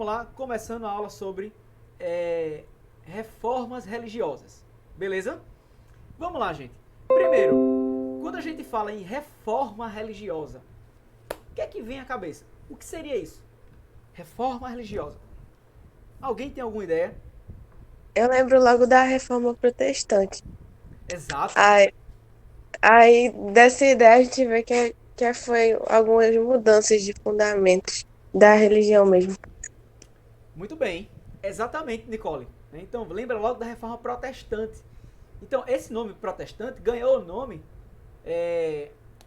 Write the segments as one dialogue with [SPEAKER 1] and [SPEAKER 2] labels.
[SPEAKER 1] vamos lá, começando a aula sobre reformas religiosas. Beleza? Vamos lá, gente. Primeiro, quando a gente fala em reforma religiosa, o que é que vem à cabeça? O que seria isso? Reforma religiosa. Alguém tem alguma ideia?
[SPEAKER 2] Eu lembro logo da Reforma Protestante.
[SPEAKER 1] Exato.
[SPEAKER 2] Aí, aí dessa ideia a gente vê que foi algumas mudanças de fundamentos da religião mesmo.
[SPEAKER 1] Muito bem. Exatamente, Nicole. Então, lembra logo da reforma protestante. Então, esse nome protestante ganhou o nome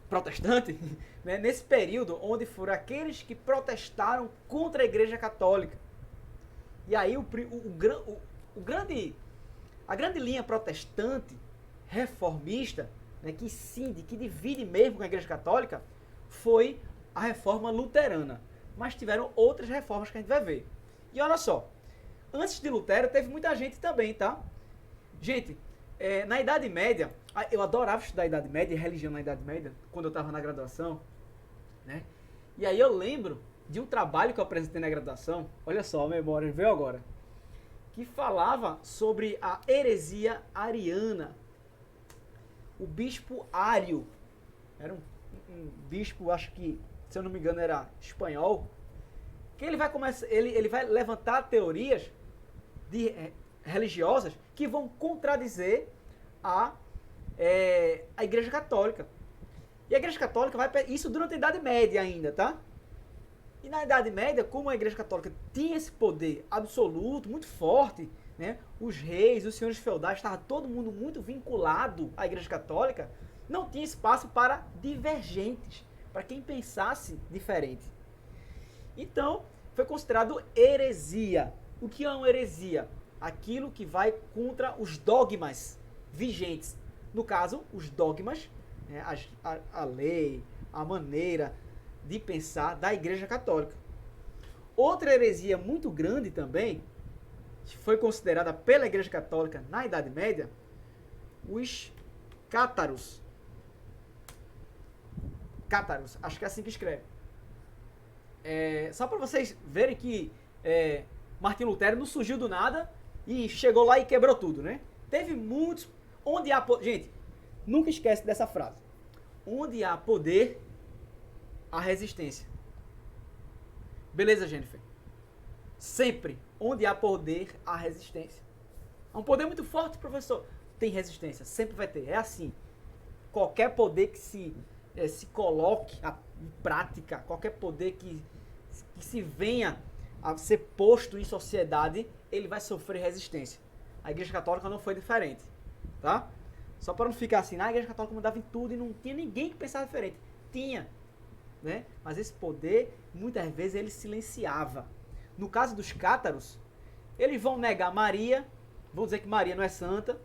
[SPEAKER 1] protestante né, nesse período onde foram aqueles que protestaram contra a Igreja Católica. E aí o grande, a grande linha protestante, reformista, né, que incide, que divide mesmo com a Igreja Católica, foi a reforma luterana. Mas tiveram outras reformas que a gente vai ver. E olha só, antes de Lutero teve muita gente também, tá? Gente, na Idade Média, eu adorava estudar a Idade Média e religião na Idade Média, quando eu estava na graduação, né? E aí eu lembro de um trabalho que eu apresentei na graduação, olha só, a memória veio agora, que falava sobre a heresia ariana. O bispo Ário, era um bispo, acho que, se eu não me engano, era espanhol, que ele vai começar, ele vai levantar teorias religiosas que vão contradizer a, a Igreja Católica. E a Igreja Católica vai. Isso durante a Idade Média ainda, tá? E na Idade Média, como a Igreja Católica tinha esse poder absoluto, muito forte, né? Os reis, os senhores feudais, estava todo mundo muito vinculado à Igreja Católica, não tinha espaço para divergentes, para quem pensasse diferente. Então, foi considerado heresia. O que é uma heresia? Aquilo que vai contra os dogmas vigentes. No caso, os dogmas, né, a lei, a maneira de pensar da Igreja Católica. Outra heresia muito grande também, que foi considerada pela Igreja Católica na Idade Média, os cátaros. Cátaros, acho que é assim que escreve. Só para vocês verem que Martim Lutero não surgiu do nada e chegou lá e quebrou tudo, né? Teve muitos. Onde há. Gente, nunca esquece dessa frase. Onde há poder, há resistência. Beleza, Jennifer? Sempre, onde há poder, há resistência. É um poder muito forte, professor. Tem resistência, sempre vai ter. É assim. Qualquer poder que se coloque em prática, qualquer poder que se venha a ser posto em sociedade, ele vai sofrer resistência. A Igreja Católica não foi diferente, tá? Só para não ficar assim, a Igreja Católica mandava em tudo e não tinha ninguém que pensava diferente. Tinha, né? Mas esse poder, muitas vezes, ele silenciava. No caso dos cátaros, eles vão negar Maria, vão dizer que Maria não é santa.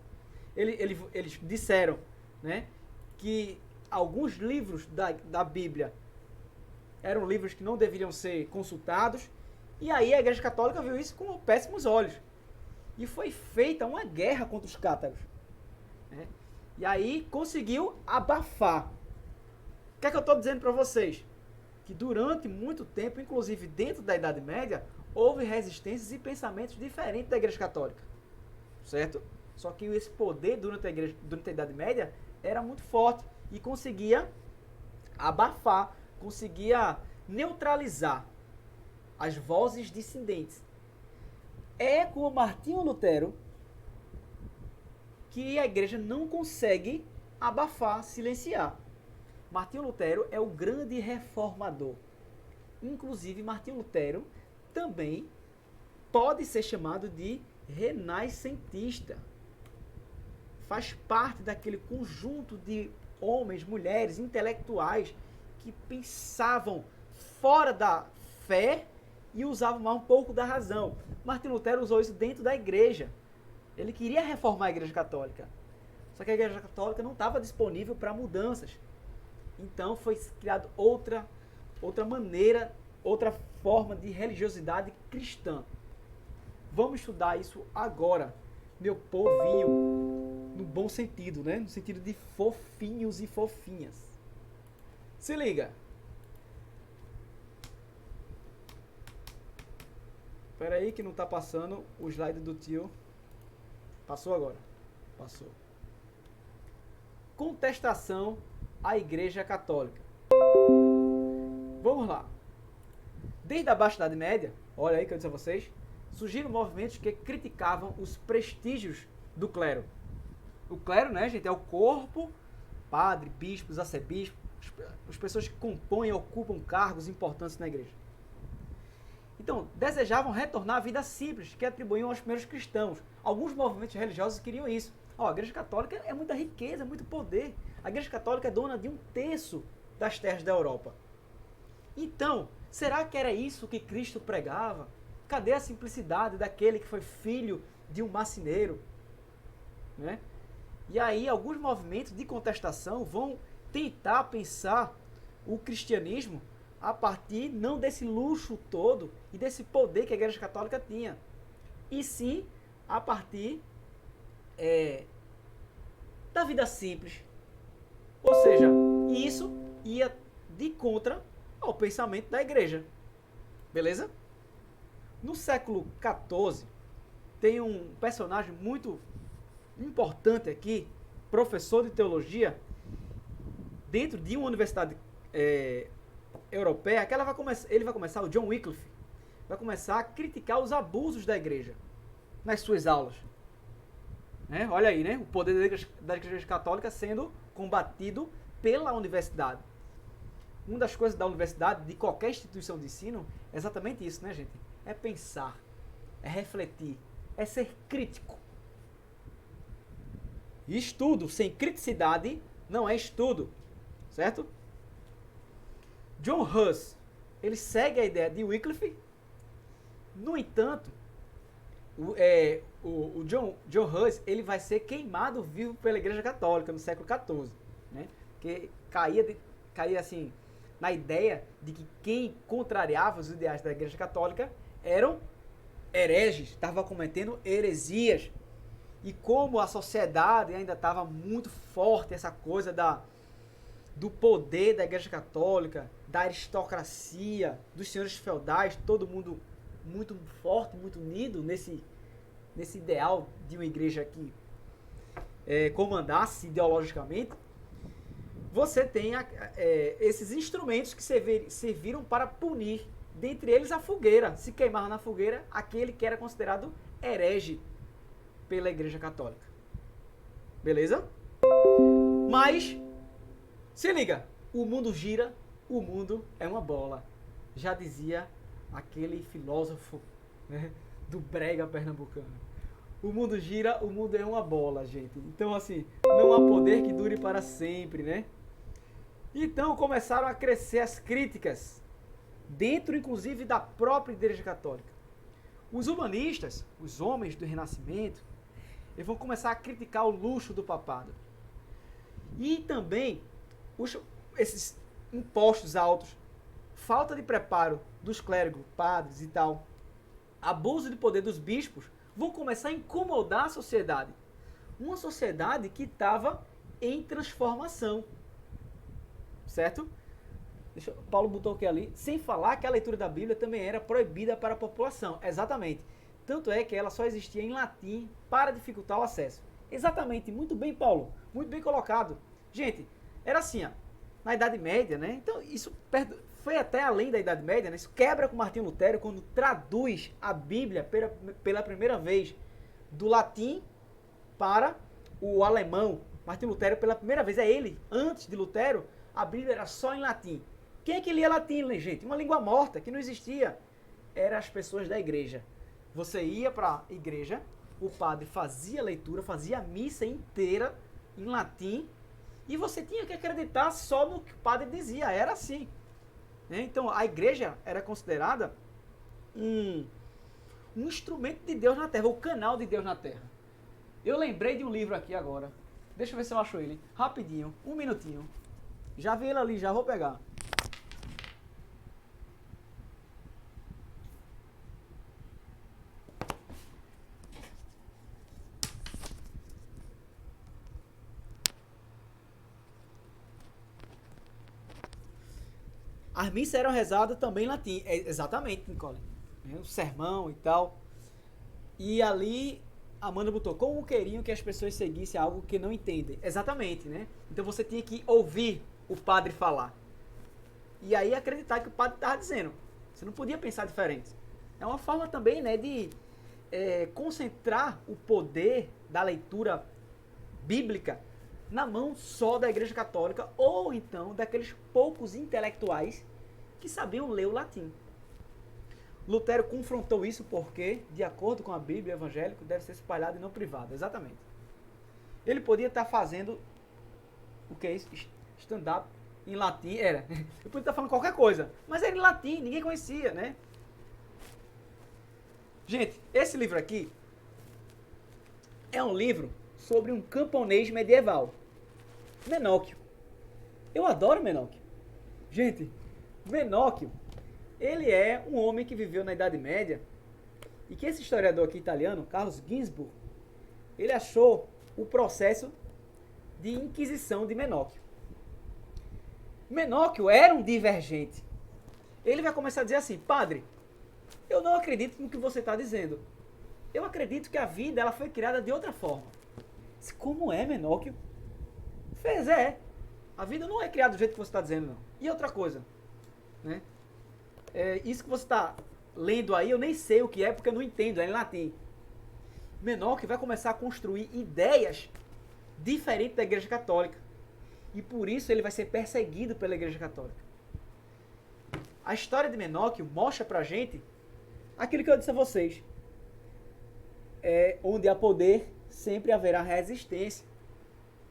[SPEAKER 1] Eles disseram, né, que alguns livros da Bíblia eram livros que não deveriam ser consultados. E aí a Igreja Católica viu isso com péssimos olhos. E foi feita uma guerra contra os cátaros. Né? E aí conseguiu abafar. O que é que eu estou dizendo para vocês? Que durante muito tempo, inclusive dentro da Idade Média, houve resistências e pensamentos diferentes da Igreja Católica. Certo? Só que esse poder durante a Idade Média era muito forte e conseguia abafar, conseguia neutralizar as vozes dissidentes. É com Martinho Lutero que a igreja não consegue abafar, silenciar. Martinho Lutero é o grande reformador. Inclusive, Martinho Lutero também pode ser chamado de renascentista. Faz parte daquele conjunto de homens, mulheres, intelectuais que pensavam fora da fé e usavam mais um pouco da razão. Martin Lutero usou isso dentro da igreja. Ele queria reformar a Igreja Católica. Só que a Igreja Católica não estava disponível para mudanças. Então foi criada outra maneira, outra forma de religiosidade cristã. Vamos estudar isso agora, meu povinho, no bom sentido, né? No sentido de fofinhos e fofinhas. Se liga. Espera aí que não está passando o slide do tio. Passou agora? Passou. Contestação à Igreja Católica. Vamos lá. Desde a Baixa Idade Média, olha aí que eu disse a vocês, surgiram movimentos que criticavam os prestígios do clero. O clero, né, gente, é o corpo, padre, bispos, arcebispos, as pessoas que compõem e ocupam cargos importantes na igreja. Então, desejavam retornar à vida simples que atribuíam aos primeiros cristãos. Alguns movimentos religiosos queriam isso. A Igreja Católica é muita riqueza, é muito poder. A Igreja Católica é dona de 1/3 das terras da Europa. Então, será que era isso que Cristo pregava? Cadê a simplicidade daquele que foi filho de um marceneiro? Né? E aí, alguns movimentos de contestação vão tentar pensar o cristianismo a partir não desse luxo todo e desse poder que a Igreja Católica tinha, e sim a partir da vida simples. Ou seja, isso ia de contra ao pensamento da igreja. Beleza? No século XIV, tem um personagem muito importante aqui, professor de teologia, dentro de uma universidade europeia, que ele vai começar, o John Wycliffe, vai começar a criticar os abusos da igreja nas suas aulas. Né? Olha aí, né? O poder da igreja católica sendo combatido pela universidade. Uma das coisas da universidade, de qualquer instituição de ensino, é exatamente isso, né, gente? É pensar, é refletir, é ser crítico. E estudo sem criticidade não é estudo, certo? John Hus, ele segue a ideia de Wycliffe. No entanto, o John Hus, ele vai ser queimado vivo pela Igreja Católica no século XIV, né? Que caía assim na ideia de que quem contrariava os ideais da Igreja Católica eram hereges, estavam cometendo heresias. E como a sociedade ainda estava muito forte, essa coisa do poder da Igreja Católica, da aristocracia, dos senhores feudais, todo mundo muito forte, muito unido nesse ideal de uma igreja que comandasse ideologicamente, você tem esses instrumentos que serviram para punir, dentre eles a fogueira. Se queimar na fogueira aquele que era considerado herege pela Igreja Católica. Beleza? Mas, se liga, o mundo gira, o mundo é uma bola. Já dizia aquele filósofo, né, do brega pernambucano. O mundo gira, o mundo é uma bola, gente. Então, assim, não há poder que dure para sempre, né? Então, começaram a crescer as críticas, dentro, inclusive, da própria Igreja Católica. Os humanistas, os homens do Renascimento, eles vão começar a criticar o luxo do papado. E também esses impostos altos, falta de preparo dos clérigos, padres e tal, abuso de poder dos bispos, vão começar a incomodar a sociedade. Uma sociedade que estava em transformação. Certo? Paulo botou aqui ali, sem falar que a leitura da Bíblia também era proibida para a população. Exatamente. Tanto é que ela só existia em latim para dificultar o acesso. Exatamente. Muito bem, Paulo. Muito bem colocado. Gente, era assim, ó, na Idade Média, né? Então, isso foi até além da Idade Média, né? Isso quebra com Martinho Lutero quando traduz a Bíblia pela primeira vez do latim para o alemão. Martinho Lutero, pela primeira vez, é ele, antes de Lutero, a Bíblia era só em latim. Quem é que lia latim, né, gente? Uma língua morta, que não existia. Eram as pessoas da igreja. Você ia para a igreja, o padre fazia a leitura, fazia a missa inteira em latim, e você tinha que acreditar só no que o padre dizia. Era assim. Então, a igreja era considerada um instrumento de Deus na Terra, o canal de Deus na Terra. Eu lembrei de um livro aqui agora. Deixa eu ver se eu acho ele. Rapidinho, um minutinho. Já vi ele ali, já vou pegar. As missas eram rezadas também em latim. Exatamente, Nicole. né, um sermão e tal. E ali Amanda botou, como queriam que as pessoas seguissem algo que não entendem? Exatamente, né? Então você tinha que ouvir o padre falar. E aí acreditar que o padre estava dizendo. Você não podia pensar diferente. É uma forma também, né, de concentrar o poder da leitura bíblica na mão só da Igreja Católica ou então daqueles poucos intelectuais que sabiam ler o latim. Lutero confrontou isso porque, de acordo com a Bíblia, o evangélico deve ser espalhado e não privado. Exatamente. Ele podia estar fazendo o que é isso? Stand-up em latim. Era. Ele podia estar falando qualquer coisa, mas era em latim, ninguém conhecia, né? Gente, esse livro aqui é um livro sobre um camponês medieval. Menóquio. Eu adoro Menóquio. Gente, Menóquio, ele é um homem que viveu na Idade Média e que esse historiador aqui italiano, Carlos Ginzburg, ele achou o processo de Inquisição de Menóquio. Menóquio era um divergente. Ele vai começar a dizer assim, padre, eu não acredito no que você está dizendo. Eu acredito que a vida ela foi criada de outra forma. Como é, Menóquio? A vida não é criada do jeito que você está dizendo, não. E outra coisa, né? Isso que você está lendo aí, eu nem sei o que é, porque eu não entendo, é em latim. Menóquio vai começar a construir ideias diferentes da Igreja Católica. E por isso ele vai ser perseguido pela Igreja Católica. A história de Menóquio mostra pra gente aquilo que eu disse a vocês. Onde há poder, sempre haverá resistência.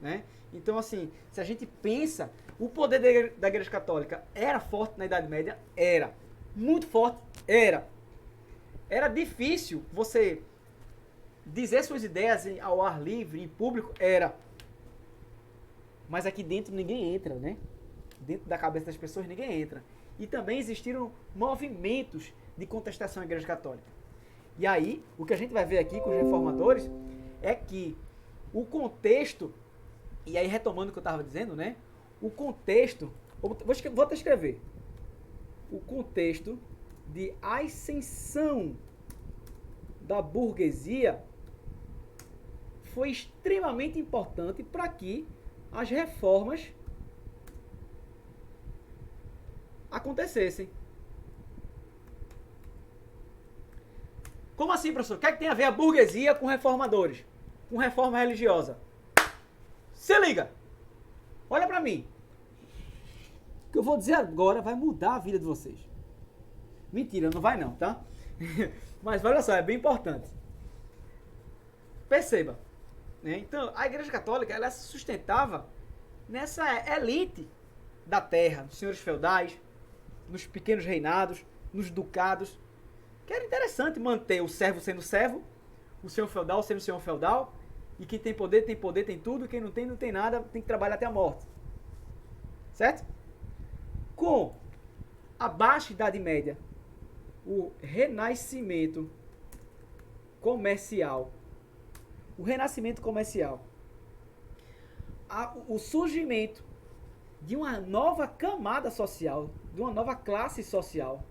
[SPEAKER 1] Né? Então, assim, se a gente pensa, o poder da Igreja Católica era forte na Idade Média? Era. Muito forte? Era. Era difícil você dizer suas ideias ao ar livre, em público? Era. Mas aqui dentro ninguém entra, né? Dentro da cabeça das pessoas ninguém entra. E também existiram movimentos de contestação à Igreja Católica. E aí, o que a gente vai ver aqui com os reformadores é que o contexto, e aí retomando o que eu estava dizendo, né? O contexto, vou até escrever, o contexto de ascensão da burguesia foi extremamente importante para que as reformas acontecessem. Como assim, professor? O que é que tem a ver a burguesia com reformadores? Com reforma religiosa? Se liga! Olha pra mim. O que eu vou dizer agora vai mudar a vida de vocês. Mentira, não vai não, tá? Mas olha só, é bem importante. Perceba. Né? Então, a Igreja Católica, ela se sustentava nessa elite da terra, nos senhores feudais, nos pequenos reinados, nos ducados, que era interessante manter o servo sendo servo, o senhor feudal sendo senhor feudal, e quem tem poder, tem tudo, e quem não tem nada, tem que trabalhar até a morte. Certo? Com a baixa Idade Média, o renascimento comercial, o surgimento de uma nova camada social, de uma nova classe social,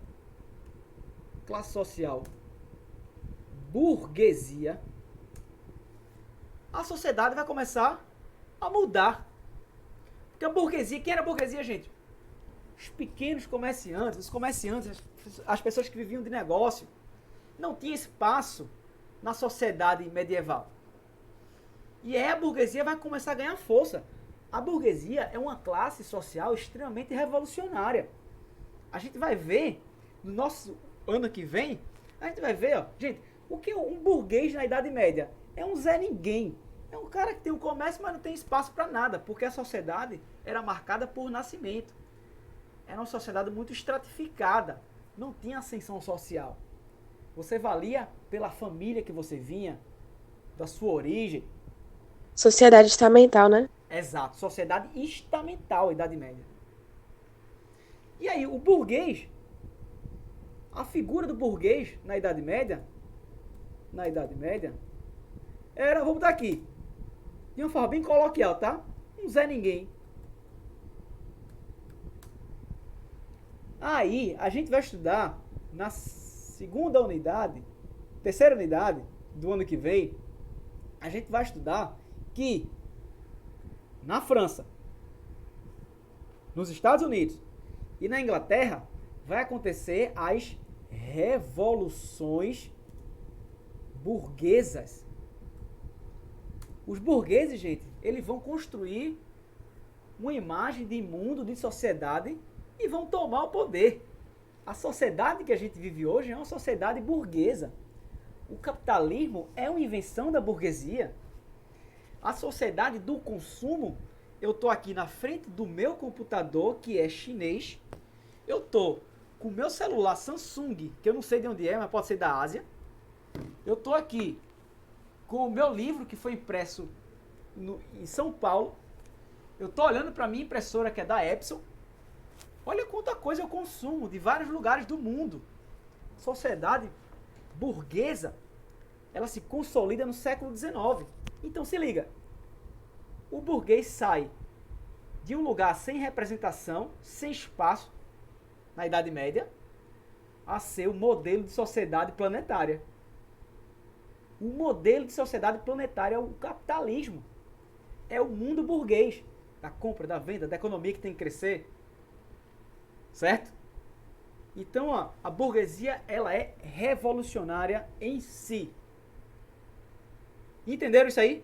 [SPEAKER 1] burguesia, a sociedade vai começar a mudar. Porque a burguesia, quem era a burguesia, gente? Os pequenos comerciantes, as pessoas que viviam de negócio, não tinha espaço na sociedade medieval. E aí a burguesia vai começar a ganhar força. A burguesia é uma classe social extremamente revolucionária. A gente vai ver, no nosso ano que vem, a gente vai ver, ó, gente, o que um burguês na Idade Média? É um Zé Ninguém. É um cara que tem um comércio, mas não tem espaço para nada, porque a sociedade era marcada por nascimento. Era uma sociedade muito estratificada, não tinha ascensão social. Você valia pela família que você vinha, da sua origem.
[SPEAKER 2] Sociedade estamental, né?
[SPEAKER 1] Exato, sociedade estamental, Idade Média. E aí, o burguês, a figura do burguês na Idade Média, era, vou botar aqui, de uma forma bem coloquial, tá? Um Zé Ninguém. Aí, a gente vai estudar na terceira unidade do ano que vem, a gente vai estudar que na França, nos Estados Unidos e na Inglaterra vai acontecer as revoluções burguesas. Os burgueses, gente, eles vão construir uma imagem de mundo, de sociedade e vão tomar o poder. A sociedade que a gente vive hoje é uma sociedade burguesa. O capitalismo é uma invenção da burguesia. A sociedade do consumo, eu estou aqui na frente do meu computador, que é chinês. Eu estou com o meu celular Samsung, que eu não sei de onde é, mas pode ser da Ásia. Eu estou aqui com o meu livro, que foi impresso em São Paulo. Eu estou olhando para a minha impressora, que é da Epson. Olha quanta coisa eu consumo de vários lugares do mundo. Sociedade burguesa, ela se consolida no século XIX. Então se liga, o burguês sai de um lugar sem representação, sem espaço, na Idade Média, a ser o modelo de sociedade planetária. O modelo de sociedade planetária é o capitalismo. É o mundo burguês, da compra, da venda, da economia que tem que crescer. Certo? Então, ó, a burguesia, ela é revolucionária em si. Entenderam isso aí?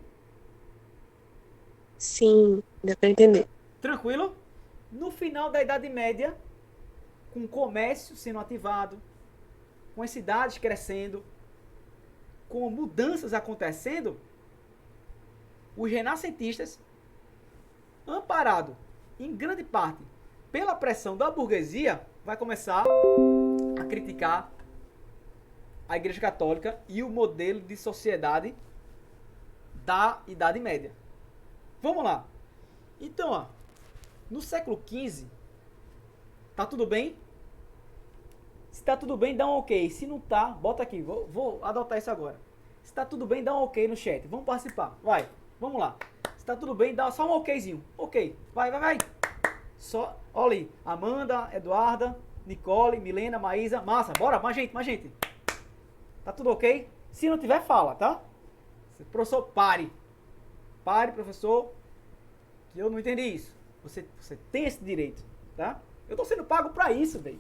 [SPEAKER 2] Sim, dá pra entender.
[SPEAKER 1] Tranquilo? No final da Idade Média, com o comércio sendo ativado, com as cidades crescendo, com mudanças acontecendo, os renascentistas, amparados em grande parte pela pressão da burguesia, vai começar a criticar a Igreja Católica e o modelo de sociedade da Idade Média. Vamos lá. Então, ó, no século XV, tá tudo bem? Se tá tudo bem, dá um ok. Se não tá, bota aqui. Vou adotar isso agora. Se tá tudo bem, dá um ok no chat. Vamos participar. Vai. Vamos lá. Se tá tudo bem, dá só um okzinho. Ok. Vai. Só, olha aí. Amanda, Eduarda, Nicole, Milena, Maísa. Massa. Bora. Mais gente. Tá tudo ok? Se não tiver, fala, tá? Professor, pare. Pare, professor. Que eu não entendi isso. Você tem esse direito, tá? Eu tô sendo pago pra isso, velho.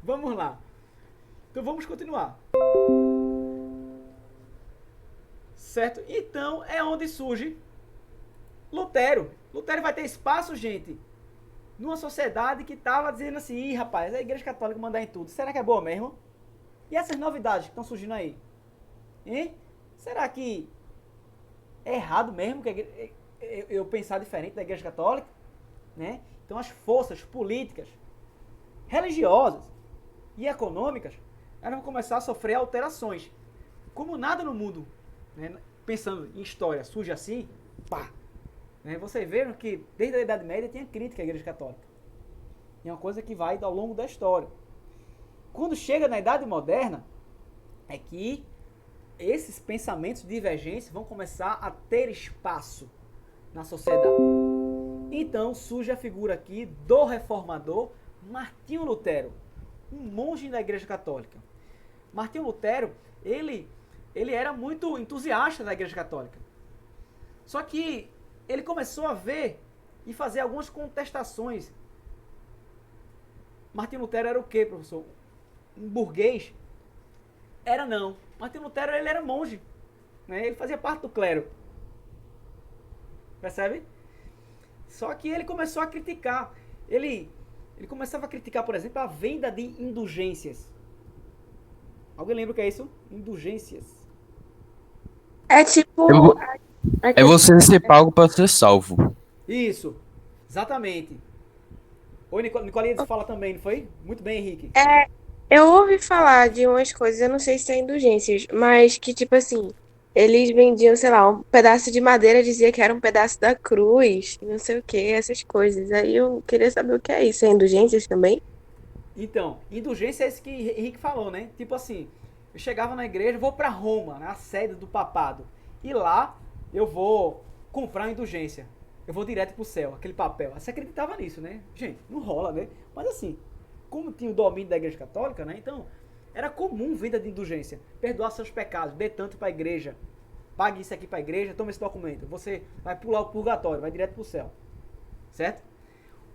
[SPEAKER 1] Vamos lá. Então vamos continuar. Certo? Então é onde surge Lutero. Lutero vai ter espaço, gente, numa sociedade que tava dizendo assim: ih, rapaz, a Igreja Católica mandar em tudo. Será que é boa mesmo? E essas novidades que estão surgindo aí? Hein? Será que é errado mesmo que eu pensar diferente da Igreja Católica? Né? Então as forças políticas, religiosas e econômicas, elas vão começar a sofrer alterações. Como nada no mundo, né, pensando em história, surge assim, pá. Né, vocês viram que desde a Idade Média tinha crítica à Igreja Católica. É uma coisa que vai ao longo da história. Quando chega na Idade Moderna, é que esses pensamentos divergentes vão começar a ter espaço na sociedade. Então surge a figura aqui do reformador Martinho Lutero, um monge da Igreja Católica. Martinho Lutero, ele era muito entusiasta da Igreja Católica. Só que ele começou a ver e fazer algumas contestações. Martinho Lutero era o quê, professor? Um burguês? Era não. Martinho Lutero, ele era monge, né? Ele fazia parte do clero. Percebe? Só que ele começou a criticar. Ele começava a criticar, por exemplo, a venda de indulgências. Alguém lembra o que é isso? Indulgências.
[SPEAKER 2] É tipo.
[SPEAKER 3] É você ser pago para ser salvo.
[SPEAKER 1] Isso, exatamente. Oi, Nicole fala também, não foi? Muito bem, Henrique.
[SPEAKER 2] Eu ouvi falar de umas coisas, eu não sei se é indulgências, mas que, tipo assim, eles vendiam, sei lá, um pedaço de madeira, dizia que era um pedaço da cruz, não sei o que, essas coisas. Aí eu queria saber o que é isso. É indulgências também?
[SPEAKER 1] Então, indulgência é isso que Henrique falou, né? Tipo assim, eu chegava na igreja, vou pra Roma, na sede do papado, e lá eu vou comprar uma indulgência. Eu vou direto pro céu, aquele papel. Você acreditava nisso, né? Gente, não rola, né? Mas assim, como tinha o domínio da Igreja Católica, né? Então, Era comum venda de indulgência. Perdoar seus pecados, dê tanto para a igreja. Pague isso aqui para a igreja, tome esse documento. Você vai pular o purgatório, vai direto para o céu. Certo?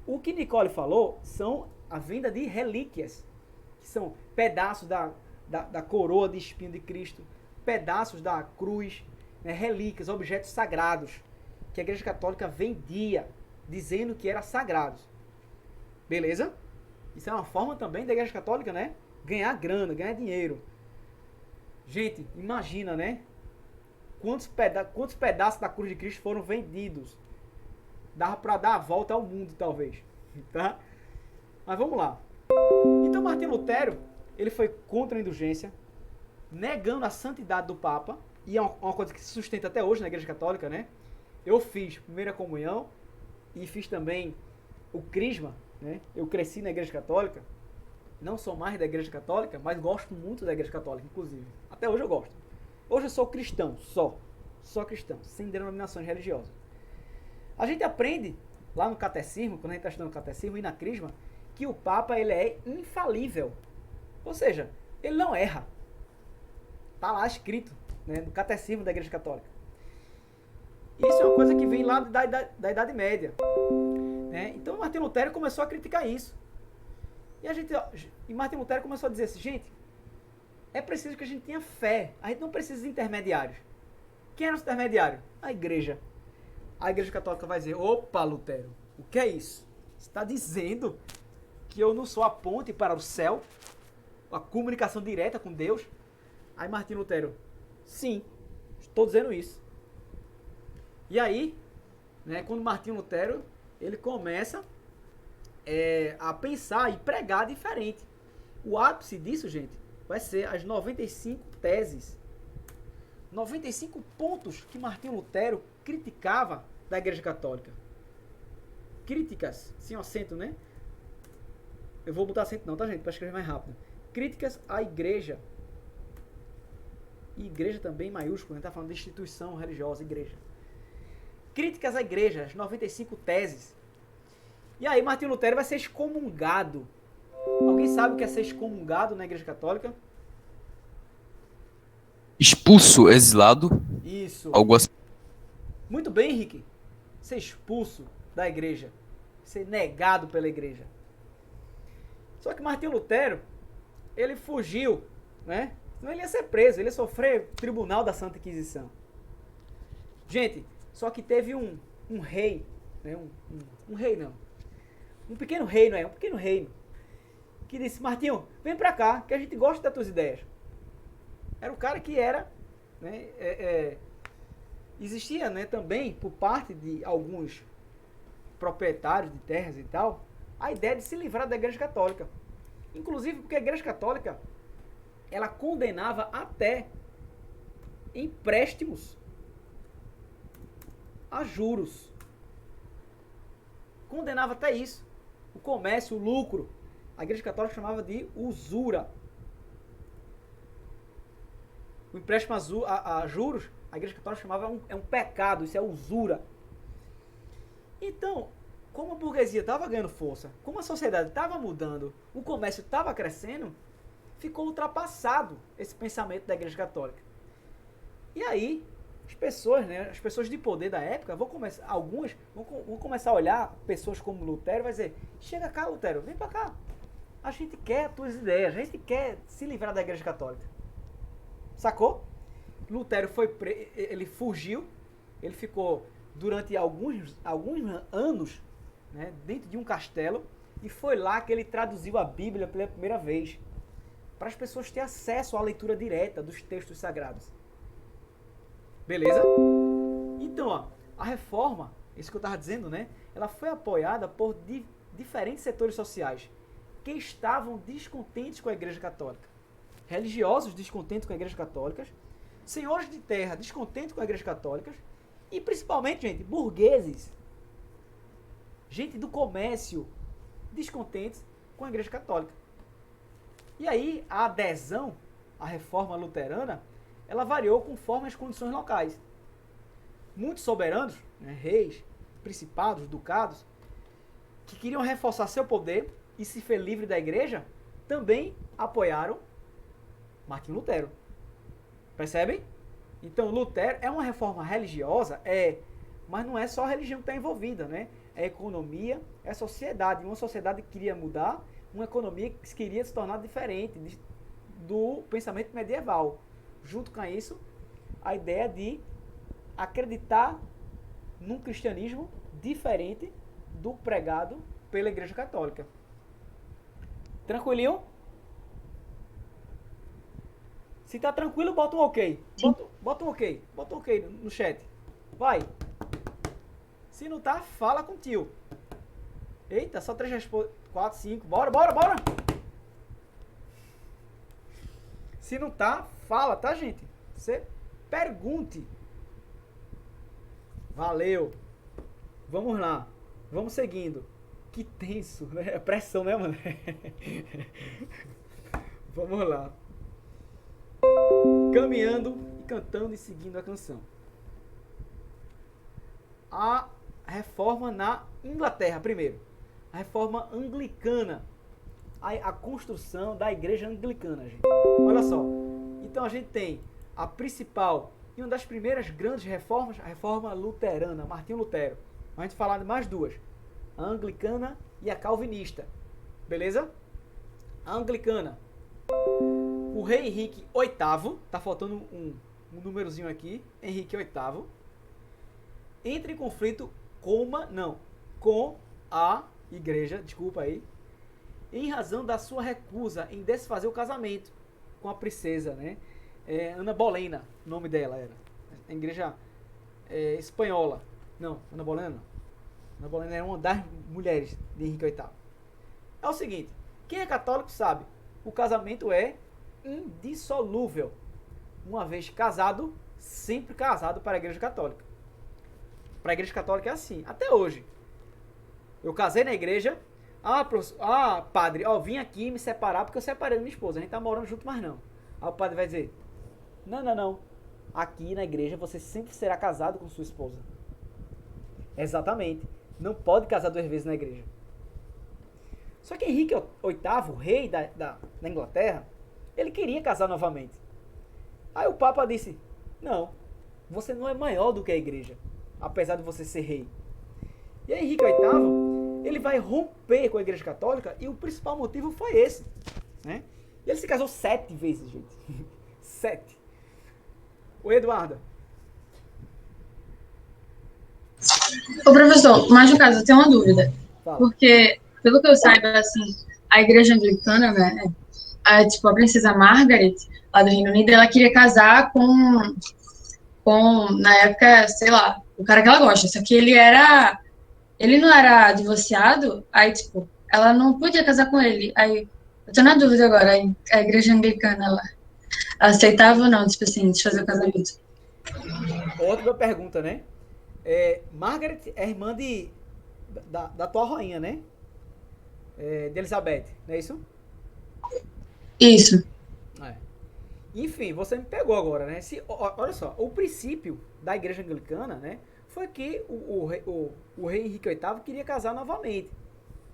[SPEAKER 1] O que Nicole falou são a venda de relíquias, que são pedaços da coroa de espinho de Cristo, pedaços da cruz, né, relíquias, objetos sagrados, que a Igreja Católica vendia, dizendo que eram sagrados. Beleza? Isso é uma forma também da Igreja Católica, né? Ganhar grana, ganhar dinheiro. Gente, imagina, né? Quantos pedaços da cruz de Cristo foram vendidos? Dava para dar a volta ao mundo, talvez. Tá? Mas vamos lá. Então, Martinho Lutero, ele foi contra a indulgência, negando a santidade do Papa, e é uma coisa que se sustenta até hoje na Igreja Católica, né? Eu fiz primeira comunhão e fiz também o crisma, né? Eu cresci na Igreja Católica, não sou mais da Igreja Católica, mas gosto muito da Igreja Católica, inclusive. Até hoje eu gosto. Hoje eu sou cristão, só cristão, sem denominações religiosas. A gente aprende lá no catecismo, quando a gente está estudando o catecismo e na crisma, que o Papa ele é infalível. Ou seja, ele não erra. Está lá escrito, né, no catecismo da Igreja Católica. Isso é uma coisa que vem lá da Idade Média. Né? Então Martinho Lutero começou a criticar isso. E Martinho Lutero começou a dizer assim, gente, é preciso que a gente tenha fé. A gente não precisa de intermediários. Quem era o intermediário? A igreja. A Igreja Católica vai dizer, opa, Lutero, o que é isso? Você está dizendo que eu não sou a ponte para o céu? A comunicação direta com Deus? Aí Martinho Lutero, sim, estou dizendo isso. E aí, né, quando Martinho Lutero, ele começa a pensar e pregar diferente. O ápice disso, gente, vai ser as 95 teses. 95 pontos que Martinho Lutero criticava da Igreja Católica. Críticas, sem acento, né? Eu vou botar acento não, tá, gente? Para escrever mais rápido. Críticas à Igreja. E igreja também em maiúsculo, a gente tá falando de instituição religiosa, igreja. Críticas à Igreja, as 95 teses. E aí Martinho Lutero vai ser excomungado. Alguém sabe o que é ser excomungado na Igreja Católica?
[SPEAKER 3] Expulso, exilado,
[SPEAKER 1] Isso.
[SPEAKER 3] algo assim.
[SPEAKER 1] Muito bem, Henrique. Ser expulso da igreja. Ser negado pela igreja. Só que Martinho Lutero, ele fugiu, né? Senão ele ia ser preso, ele ia sofrer tribunal da Santa Inquisição. Gente, só que teve um rei, né? Um rei não. Um pequeno reino, um pequeno reino. Que disse, Martinho, vem pra cá, que a gente gosta das tuas ideias. Era o cara que era, né, existia, né, também, por parte de alguns proprietários de terras e tal, a ideia de se livrar da Igreja Católica. Inclusive porque a Igreja Católica, ela condenava até empréstimos a juros. Condenava até isso. O comércio, o lucro. A Igreja Católica chamava de usura. O empréstimo a juros, a Igreja Católica chamava um pecado, isso é usura. Então, como a burguesia estava ganhando força, como a sociedade estava mudando, o comércio estava crescendo, ficou ultrapassado esse pensamento da Igreja Católica. E aí, as pessoas, né, as pessoas de poder da época, algumas vão começar a olhar pessoas como Lutero e vai dizer, chega cá, Lutero, vem para cá. A gente quer as tuas ideias, a gente quer se livrar da Igreja Católica. Sacou? Lutero ele fugiu, ele ficou durante alguns anos, né, dentro de um castelo, e foi lá que ele traduziu a Bíblia pela primeira vez, para as pessoas terem acesso à leitura direta dos textos sagrados. Beleza? Então, ó, a reforma, isso que eu estava dizendo, né, ela foi apoiada por diferentes setores sociais que estavam descontentes com a Igreja Católica. Religiosos descontentes com a Igreja Católica, senhores de terra descontentes com a Igreja Católica e principalmente, gente, burgueses, gente do comércio descontentes com a Igreja Católica. E aí a adesão à reforma luterana, ela variou conforme as condições locais. Muitos soberanos, né, reis, principados, ducados, que queriam reforçar seu poder e se ser livre da igreja, também apoiaram Martinho Lutero. Percebem? Então, Lutero é uma reforma religiosa, mas não é só a religião que está envolvida, né? É economia, é sociedade. Uma sociedade que queria mudar, uma economia que queria se tornar diferente do pensamento medieval. Junto com isso, a ideia de acreditar num cristianismo diferente do pregado pela Igreja Católica. Tranquilinho? Se tá tranquilo, bota um ok. Bota um ok. Bota um ok no chat. Vai. Se não tá, fala com o tio. Eita, só 3 respostas. 4, 5. Bora. Se não tá, fala, tá, gente? Você pergunte. Valeu. Vamos lá. Vamos seguindo. Que tenso, né? É pressão, né, mano? Vamos lá. Caminhando e cantando e seguindo a canção. A reforma na Inglaterra, primeiro. A reforma anglicana. A construção da igreja anglicana, gente. Olha só. Então a gente tem a principal e uma das primeiras grandes reformas, a reforma luterana, Martinho Lutero. A gente falar de mais duas. A anglicana e a calvinista. Beleza? A anglicana. O rei Henrique VIII, tá faltando um númerozinho aqui, Henrique VIII, entra em conflito com a igreja, desculpa aí, em razão da sua recusa em desfazer o casamento com a princesa, né? Ana Bolena, o nome dela era. A igreja espanhola. Não, Ana Bolena não. Ana Bolena era uma das mulheres de Henrique VIII. É o seguinte, quem é católico sabe, o casamento é indissolúvel. Uma vez casado, sempre casado para a Igreja Católica. Para a Igreja Católica é assim, até hoje. Eu casei na igreja, padre, vim aqui me separar porque eu separei da minha esposa, a gente tá morando junto, mas não. Aí o padre vai dizer, não, aqui na igreja você sempre será casado com sua esposa. Exatamente, não pode casar 2 vezes na igreja. Só que Henrique VIII, rei da Inglaterra, ele queria casar novamente. Aí o Papa disse, não, você não é maior do que a igreja, apesar de você ser rei. E aí Henrique VIII, ele vai romper com a Igreja Católica e o principal motivo foi esse, né? E ele se casou 7 vezes, gente. 7. Oi, Eduarda.
[SPEAKER 4] Ô, professor, mas no caso, eu tenho uma dúvida.
[SPEAKER 1] Fala.
[SPEAKER 4] Porque, pelo que eu saiba, assim, a igreja anglicana, né, a princesa Margaret, lá do Reino Unido, ela queria casar com, na época, sei lá, o cara que ela gosta. Só que ele não era divorciado, aí, tipo, ela não podia casar com ele. Aí, eu tô na dúvida agora, a igreja anglicana, ela aceitava ou não, tipo assim, de fazer o casamento?
[SPEAKER 1] Outra pergunta, né? Margaret é irmã da atual rainha, né? De Elizabeth, não é isso?
[SPEAKER 4] Isso.
[SPEAKER 1] Enfim, você me pegou agora, né? Olha só, o princípio da igreja anglicana, né? Foi que o rei Henrique VIII queria casar novamente.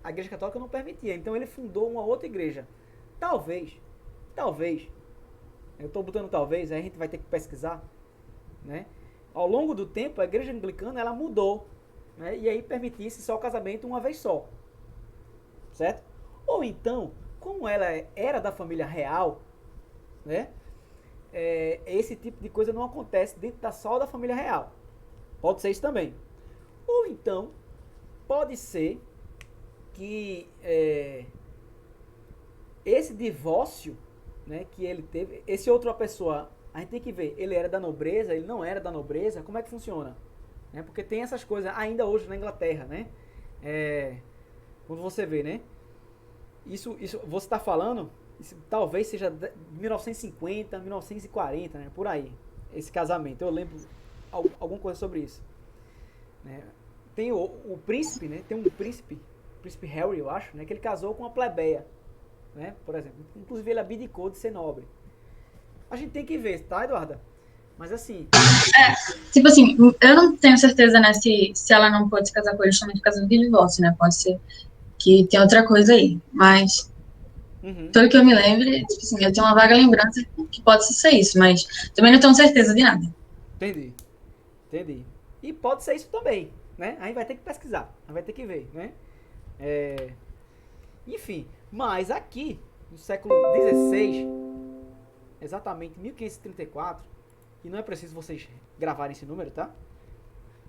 [SPEAKER 1] A igreja católica não permitia, então ele fundou uma outra igreja. Talvez, eu estou botando talvez, aí a gente vai ter que pesquisar, né? Ao longo do tempo, a igreja anglicana, ela mudou, né? E aí permitisse só o casamento uma vez só, certo? Ou então, como ela era da família real, né? Esse tipo de coisa não acontece dentro só da família real. Pode ser isso também. Ou então, pode ser que esse divórcio, né, que ele teve, esse outra pessoa, a gente tem que ver, ele era da nobreza, ele não era da nobreza, como é que funciona? Porque tem essas coisas ainda hoje na Inglaterra, né? Quando você vê, né? Isso você está falando, isso talvez seja de 1950, 1940, né? Por aí, esse casamento. Eu lembro alguma coisa sobre isso, né? Tem o príncipe, né? Tem um príncipe Harry, eu acho, né? Que ele casou com uma plebeia, né? Por exemplo. Inclusive ele abdicou de ser nobre. A gente tem que ver, tá, Eduarda? Mas assim...
[SPEAKER 4] Tipo assim, eu não tenho certeza, né, se ela não pode se casar com ele justamente por causa do divórcio, né? Pode ser que tem outra coisa aí, mas...
[SPEAKER 1] Uhum.
[SPEAKER 4] Pelo que eu me lembre, tipo assim, eu tenho uma vaga lembrança que pode ser isso, mas também não tenho certeza de nada.
[SPEAKER 1] Entendi. Entendi. E pode ser isso também, né? Aí vai ter que pesquisar, aí vai ter que ver, né? É, enfim, mas aqui, no século XVI, exatamente 1534, e não é preciso vocês gravarem esse número, tá?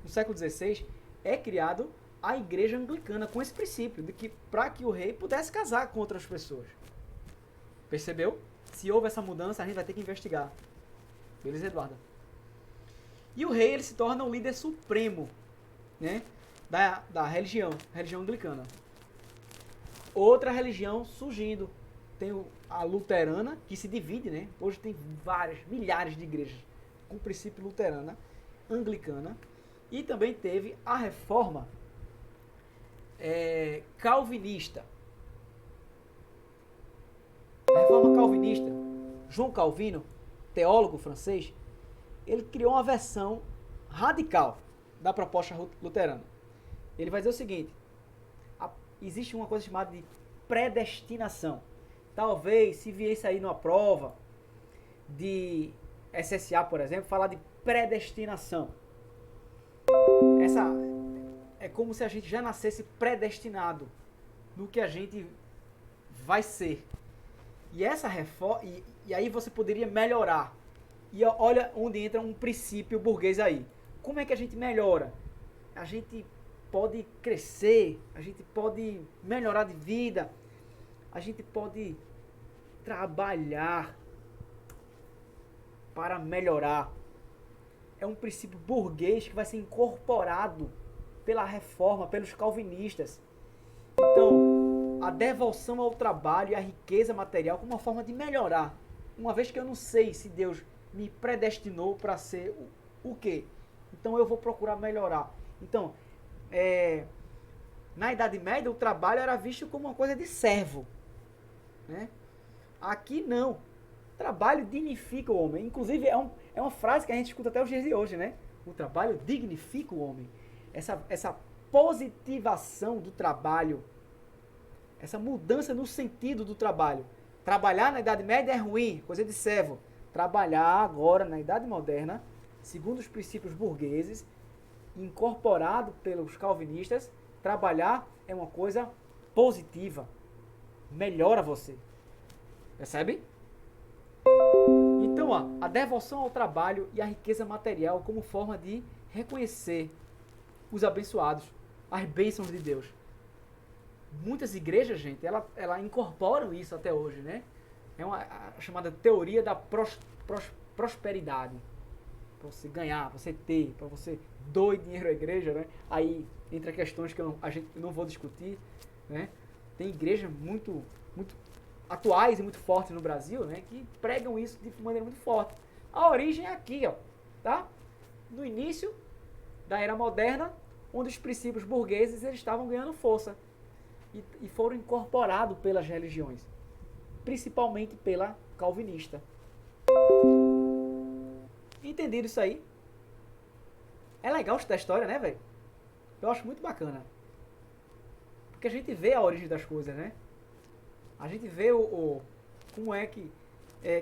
[SPEAKER 1] No século XVI é criado a igreja anglicana com esse princípio de que para que o rei pudesse casar com outras pessoas. Percebeu? Se houve essa mudança, a gente vai ter que investigar. Beleza, Eduarda? E o rei ele se torna o líder supremo, né, da religião anglicana. Outra religião surgindo. Tem a luterana, que se divide, né? Hoje tem milhares de igrejas com o princípio luterana, anglicana. E também teve a reforma calvinista. A reforma calvinista, João Calvino, teólogo francês, ele criou uma versão radical da proposta luterana. Ele vai dizer o seguinte: existe uma coisa chamada de predestinação. Talvez, se viesse aí numa prova de SSA, por exemplo, falar de predestinação. Essa é como se a gente já nascesse predestinado no que a gente vai ser. E essa reforma, e aí você poderia melhorar. E olha onde entra um princípio burguês aí. Como é que a gente melhora? A gente pode crescer, a gente pode melhorar de vida, a gente pode trabalhar para melhorar. É um princípio burguês que vai ser incorporado pela reforma, pelos calvinistas. Então, a devoção ao trabalho e à riqueza material como uma forma de melhorar. Uma vez que eu não sei se Deus me predestinou para ser o quê? Então eu vou procurar melhorar. Então, na Idade Média, o trabalho era visto como uma coisa de servo, né? Aqui não. Trabalho dignifica o homem. Inclusive, é uma frase que a gente escuta até os dias de hoje, né? O trabalho dignifica o homem. Essa positivação do trabalho, essa mudança no sentido do trabalho. Trabalhar na Idade Média é ruim, coisa de servo. Trabalhar agora, na Idade Moderna, segundo os princípios burgueses, incorporado pelos calvinistas, trabalhar é uma coisa positiva. Melhora você. Percebe? Então, a devoção ao trabalho e à riqueza material como forma de reconhecer os abençoados, as bênçãos de Deus. Muitas igrejas, gente, ela incorporam isso até hoje, né? É a chamada teoria da prosperidade. Para você ganhar, para você ter, para você doar dinheiro à igreja, né? Aí entra questões que eu não vou discutir, né? Tem igrejas muito atuais e muito fortes no Brasil, né? Que pregam isso de maneira muito forte. A origem é aqui, ó, tá? No início da era moderna, onde os princípios burgueses eles estavam ganhando força e foram incorporados pelas religiões, principalmente pela calvinista. Entendido isso aí? É legal estudar história, né, velho? Eu acho muito bacana. Porque a gente vê a origem das coisas, né? A gente vê como é que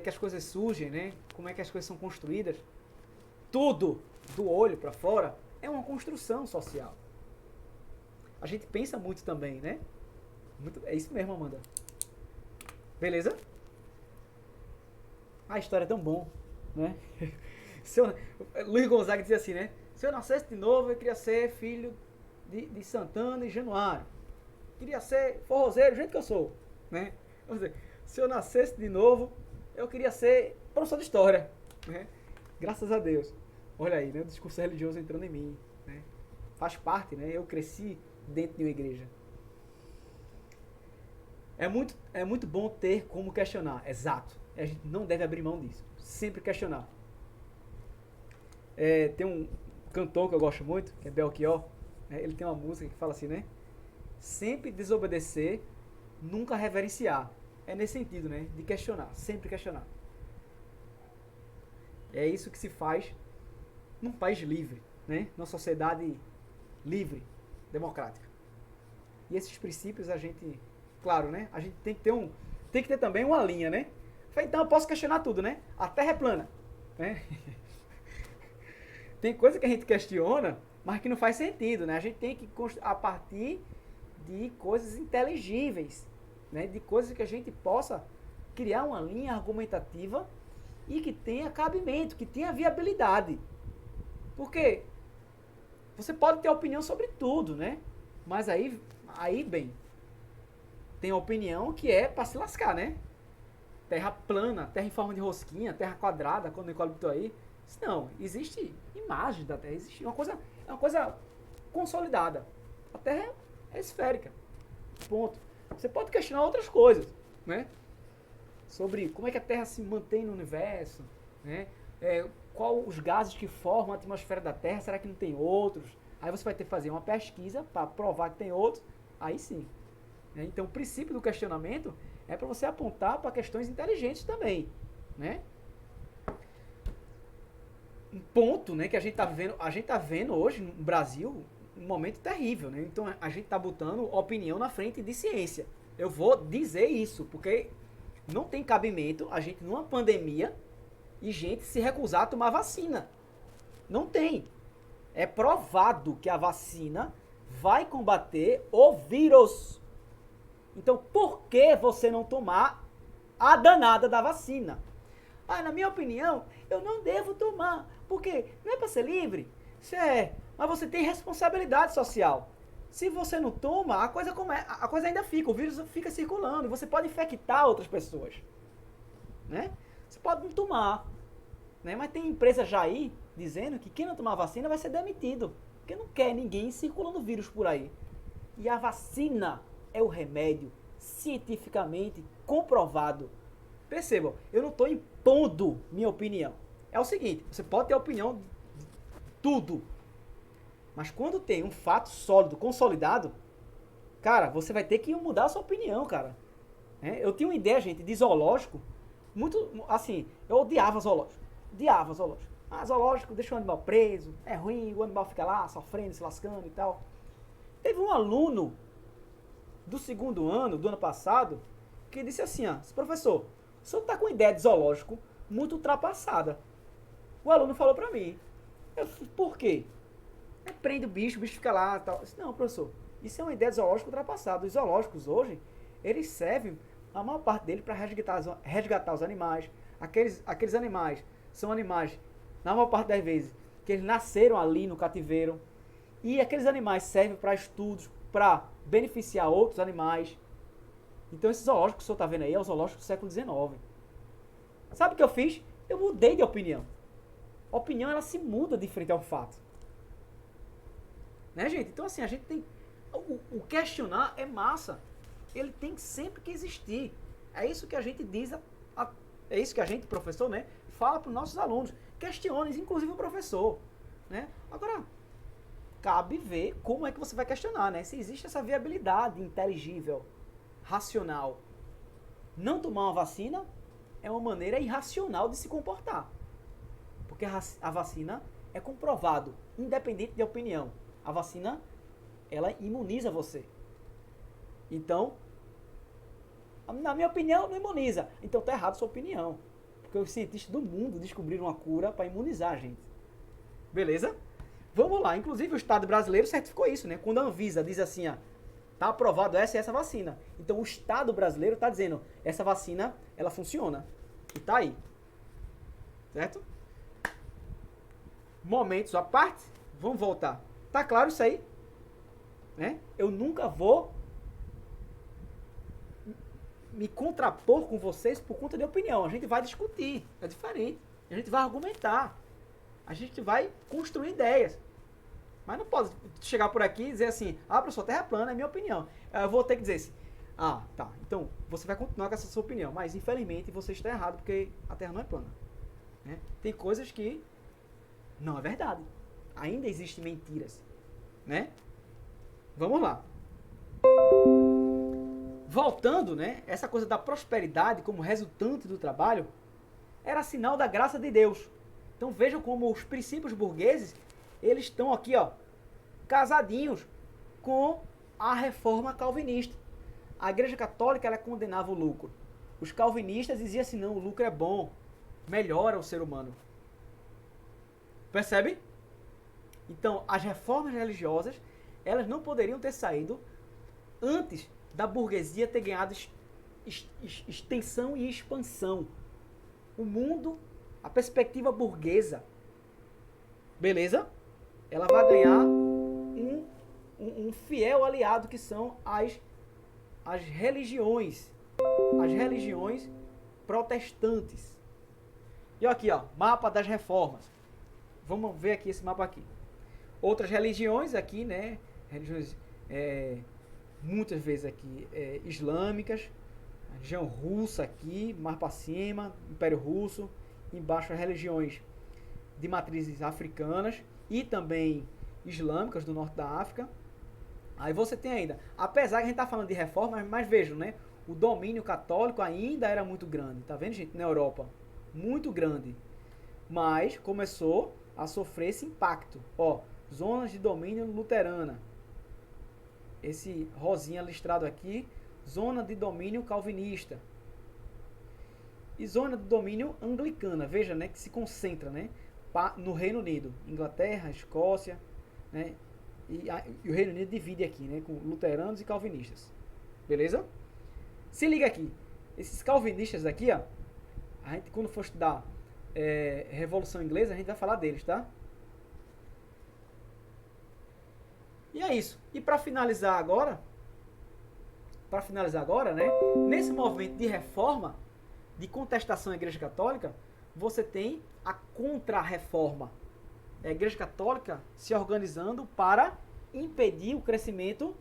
[SPEAKER 1] as coisas surgem, né? Como é que as coisas são construídas. Tudo, do olho para fora, é uma construção social. A gente pensa muito também, né? É isso mesmo, Amanda. Beleza? A história é tão bom, né? Luiz Gonzaga dizia assim, né? Se eu nascesse de novo, eu queria ser filho de Santana e Januário. Queria ser forrozeiro do jeito que eu sou, né? Se eu nascesse de novo, eu queria ser professor de história, né? Graças a Deus. Olha aí, né? O discurso religioso entrando em mim, né? Faz parte, né? Eu cresci dentro de uma igreja. É muito bom ter como questionar, exato. A gente não deve abrir mão disso. Sempre questionar. Tem um cantor que eu gosto muito, que é Belchior, né? Ele tem uma música que fala assim, né? Sempre desobedecer, nunca reverenciar. É nesse sentido, né? De questionar, sempre questionar. É isso que se faz num país livre, né? Numa sociedade livre, democrática. E esses princípios a gente, claro, né? A gente tem que ter tem que ter também uma linha, né? Falei, então eu posso questionar tudo, né? A Terra é plana, né? Tem coisa que a gente questiona, mas que não faz sentido, né? A gente tem que a partir de coisas inteligíveis, né? De coisas que a gente possa criar uma linha argumentativa e que tenha cabimento, que tenha viabilidade. Porque você pode ter opinião sobre tudo, né? Mas aí bem, tem opinião que é para se lascar, né? Terra plana, terra em forma de rosquinha, terra quadrada, quando o Nicole botou aí. Não, existe imagem da Terra, existe uma coisa consolidada. A Terra é esférica. Ponto. Você pode questionar outras coisas, né? Sobre como é que a Terra se mantém no universo, né? Qual os gases que formam a atmosfera da Terra, será que não tem outros? Aí você vai ter que fazer uma pesquisa para provar que tem outros, aí sim. Né? Então o princípio do questionamento é para você apontar para questões inteligentes também, né? Um ponto, né, que a gente tá vendo hoje no Brasil um momento terrível, né? Então a gente tá botando opinião na frente de ciência. Eu vou dizer isso, porque não tem cabimento a gente numa pandemia e gente se recusar a tomar vacina. Não tem. É provado que a vacina vai combater o vírus. Então por que você não tomar a danada da vacina? Ah, na minha opinião, eu não devo tomar, porque não é para ser livre. Mas você tem responsabilidade social. Se você não toma, a coisa ainda fica, o vírus fica circulando e você pode infectar outras pessoas, né? Você pode não tomar, né? Mas tem empresa já aí dizendo que quem não tomar vacina vai ser demitido, porque não quer ninguém circulando vírus por aí. E a vacina é o remédio cientificamente comprovado. Percebam, eu não estou impondo minha opinião. É o seguinte, você pode ter opinião de tudo, mas quando tem um fato sólido, consolidado, cara, você vai ter que mudar a sua opinião, cara. Eu tinha uma ideia, gente, de zoológico, muito, assim, eu odiava zoológico. Ah, zoológico deixa o animal preso, é ruim, o animal fica lá sofrendo, se lascando e tal. Teve um aluno do 2º ano, do ano passado, que disse assim, professor, o senhor está com ideia de zoológico muito ultrapassada. O aluno falou para mim. Eu falei, por quê? Prende o bicho fica lá e tal. Eu disse, não, professor, isso é uma ideia de zoológico ultrapassada. Os zoológicos hoje, eles servem, a maior parte deles, para resgatar os animais. Aqueles animais são animais, na maior parte das vezes, que eles nasceram ali no cativeiro. E aqueles animais servem para estudos, para beneficiar outros animais. Então esse zoológico que o senhor está vendo aí é o zoológico do século XIX. Sabe o que eu fiz? Eu mudei de opinião. A opinião, ela se muda de frente ao fato. Né, gente? Então assim, a gente tem... O questionar é massa. Ele tem sempre que existir. É isso que a gente diz, é isso que a gente, professor, né, fala para os nossos alunos. Questione, inclusive o professor. Né? Agora, cabe ver como é que você vai questionar, né? Se existe essa viabilidade inteligível, racional. Não tomar uma vacina é uma maneira irracional de se comportar. Porque a vacina é comprovado, independente de opinião. A vacina, ela imuniza você. Então, na minha opinião, não imuniza. Então tá errado a sua opinião. Porque os cientistas do mundo descobriram uma cura para imunizar a gente. Beleza? Vamos lá. Inclusive o Estado brasileiro certificou isso, né? Quando a Anvisa diz assim, tá aprovado essa e essa vacina. Então o Estado brasileiro está dizendo, essa vacina, ela funciona. E tá aí. Certo? Momentos à parte. Vamos voltar. Tá claro isso aí? Né? Eu nunca vou me contrapor com vocês por conta de opinião. A gente vai discutir. É diferente. A gente vai argumentar. A gente vai construir ideias. Mas não pode chegar por aqui e dizer assim, professor, Terra plana é minha opinião. Eu vou ter que dizer assim, tá, então você vai continuar com essa sua opinião, mas infelizmente você está errado porque a Terra não é plana. Né? Tem coisas que não é verdade. Ainda existem mentiras. Né? Vamos lá. Voltando, né? Essa coisa da prosperidade como resultante do trabalho era sinal da graça de Deus. Então vejam como os princípios burgueses, eles estão aqui, casadinhos com a reforma calvinista. A Igreja Católica, ela condenava o lucro. Os calvinistas diziam assim, não, o lucro é bom, melhora o ser humano. Percebe? Então, as reformas religiosas, elas não poderiam ter saído antes da burguesia ter ganhado extensão e expansão. O mundo, a perspectiva burguesa, beleza? Ela vai ganhar um fiel aliado que são as religiões protestantes. E aqui, ó, mapa das reformas. Vamos ver aqui esse mapa aqui. Outras religiões aqui, né? Religiões muitas vezes aqui islâmicas, a religião russa aqui, mais para cima, Império Russo, embaixo as religiões de matrizes africanas e também islâmicas do norte da África. Aí você tem ainda, apesar que a gente está falando de reforma, mas vejam, né? O domínio católico ainda era muito grande, tá vendo, gente? Na Europa, muito grande. Mas começou a sofrer esse impacto. Ó, zonas de domínio luterana. Esse rosinha listrado aqui, zona de domínio calvinista. E zona de domínio anglicana, veja, né, que se concentra, né, no Reino Unido, Inglaterra, Escócia, né, e o Reino Unido divide aqui, né, com luteranos e calvinistas. Beleza? Se liga aqui, esses calvinistas aqui, ó, a gente quando for estudar Revolução Inglesa, a gente vai falar deles, tá? E é isso. E para finalizar agora, né, nesse movimento de reforma, de contestação à Igreja Católica, você tem a contra-reforma. É a Igreja Católica se organizando para impedir o crescimento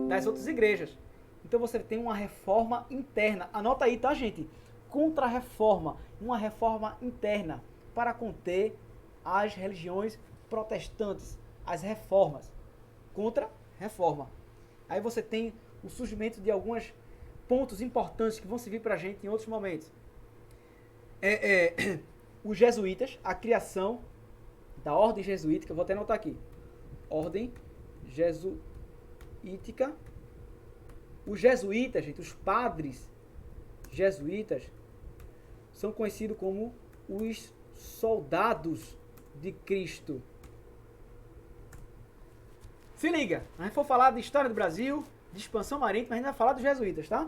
[SPEAKER 1] das outras igrejas. Então você tem uma reforma interna. Anota aí, tá, gente? Contra-reforma. Uma reforma interna para conter as religiões protestantes. As reformas. Contra-reforma. Aí você tem o surgimento de alguns pontos importantes que vão servir para a gente em outros momentos. Os jesuítas, a criação da ordem jesuítica, vou até anotar aqui. Ordem jesuítica. Os jesuítas, gente, os padres jesuítas, são conhecidos como os soldados de Cristo. Se liga, a gente for falar de história do Brasil, de expansão marítima, a gente vai falar dos jesuítas, tá?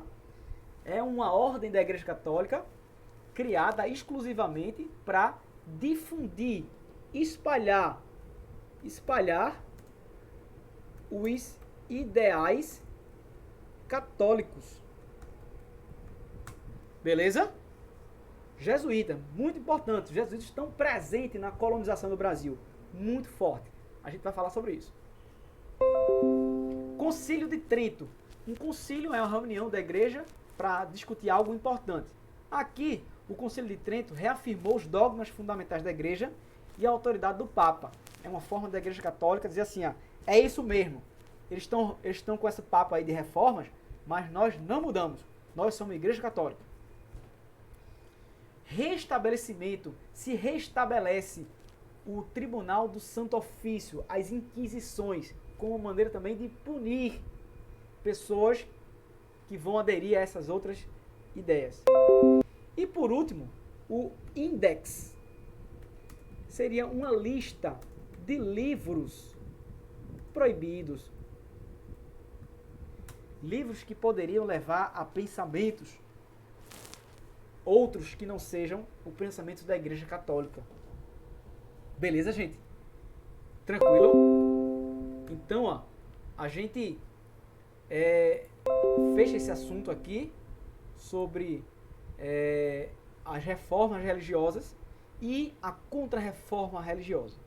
[SPEAKER 1] É uma ordem da Igreja Católica criada exclusivamente para difundir, espalhar os ideais católicos. Beleza? Jesuíta, muito importante. Os jesuítas estão presentes na colonização do Brasil. Muito forte. A gente vai falar sobre isso. Concílio de Trento. Um concílio é uma reunião da igreja para discutir algo importante. Aqui, o Concílio de Trento reafirmou os dogmas fundamentais da igreja e a autoridade do Papa. É uma forma da Igreja Católica dizer assim, ó, é isso mesmo. Eles estão com esse papo aí de reformas, mas nós não mudamos. Nós somos Igreja Católica. Restabelecimento. Se restabelece o Tribunal do Santo Ofício, as Inquisições, como maneira também de punir pessoas que vão aderir a essas outras ideias. E por último, o Index seria uma lista de livros proibidos. Livros que poderiam levar a pensamentos outros que não sejam o pensamento da Igreja Católica. Beleza, gente? Tranquilo? Então, ó, a gente fecha esse assunto aqui sobre as reformas religiosas e a contra-reforma religiosa.